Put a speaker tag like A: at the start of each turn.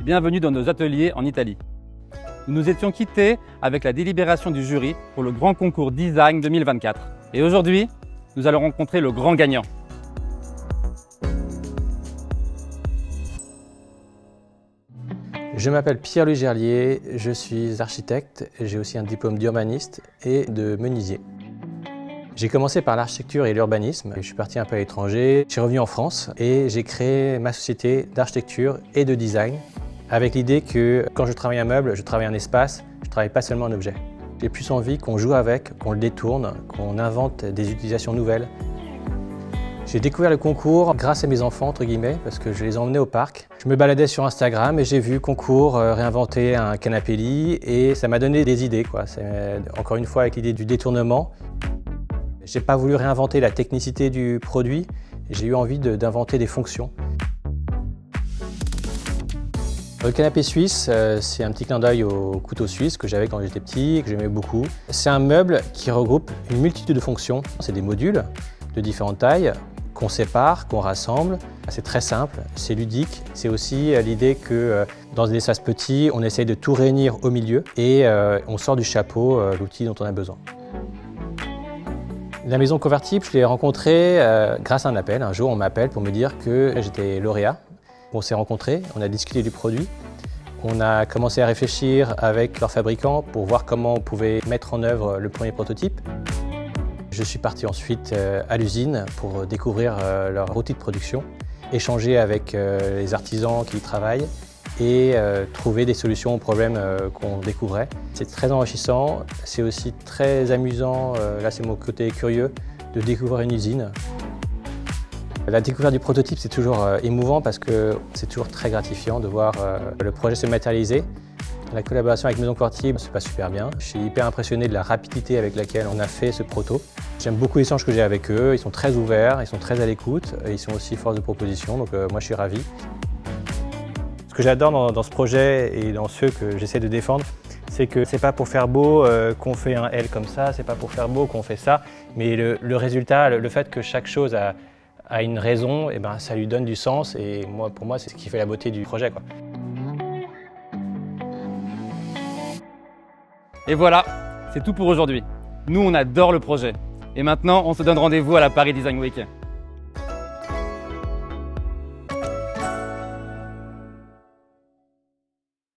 A: bienvenue dans nos ateliers en Italie. Nous nous étions quittés avec la délibération du jury pour le grand concours Design 2024. Et aujourd'hui, nous allons rencontrer le grand gagnant.
B: Je m'appelle Pierre-Louis Gerlier, je suis architecte, j'ai aussi un diplôme d'urbaniste et de menuisier. J'ai commencé par l'architecture et l'urbanisme, je suis parti un peu à l'étranger, je suis revenu en France et j'ai créé ma société d'architecture et de design avec l'idée que quand je travaille un meuble, je travaille un espace, je ne travaille pas seulement un objet. J'ai plus envie qu'on joue avec, qu'on le détourne, qu'on invente des utilisations nouvelles. J'ai découvert le concours grâce à mes enfants, entre guillemets, parce que je les ai emmenés au parc. Je me baladais sur Instagram et j'ai vu concours réinventer un canapé lit et ça m'a donné des idées, quoi. C'est encore une fois avec l'idée du détournement. J'ai pas voulu réinventer la technicité du produit, j'ai eu envie d'inventer des fonctions. Le canapé suisse, c'est un petit clin d'œil au couteau suisse que j'avais quand j'étais petit et que j'aimais beaucoup. C'est un meuble qui regroupe une multitude de fonctions. C'est des modules de différentes tailles qu'on sépare, qu'on rassemble. C'est très simple, c'est ludique. C'est aussi l'idée que dans un espace petit, on essaye de tout réunir au milieu et on sort du chapeau l'outil dont on a besoin. La maison convertible, je l'ai rencontrée grâce à un appel. Un jour, on m'appelle pour me dire que j'étais lauréat. On s'est rencontrés, on a discuté du produit. On a commencé à réfléchir avec leurs fabricants pour voir comment on pouvait mettre en œuvre le premier prototype. Je suis parti ensuite à l'usine pour découvrir leur outil de production, échanger avec les artisans qui y travaillent et trouver des solutions aux problèmes qu'on découvrait. C'est très enrichissant, c'est aussi très amusant, là c'est mon côté curieux, de découvrir une usine. La découverte du prototype, c'est toujours émouvant parce que c'est toujours très gratifiant de voir le projet se matérialiser. La collaboration avec Maison Convertible se passe super bien. Je suis hyper impressionné de la rapidité avec laquelle on a fait ce proto. J'aime beaucoup l'échange que j'ai avec eux, ils sont très ouverts, ils sont très à l'écoute, ils sont aussi force de proposition, donc moi je suis ravi. Ce que j'adore dans ce projet et dans ceux que j'essaie de défendre, c'est que c'est pas pour faire beau qu'on fait un L comme ça, c'est pas pour faire beau qu'on fait ça, mais le résultat, le fait que chaque chose a une raison, et ben, ça lui donne du sens et pour moi c'est ce qui fait la beauté du projet, quoi.
A: Et voilà, c'est tout pour aujourd'hui. Nous, on adore le projet. Et maintenant, on se donne rendez-vous à la Paris Design Week.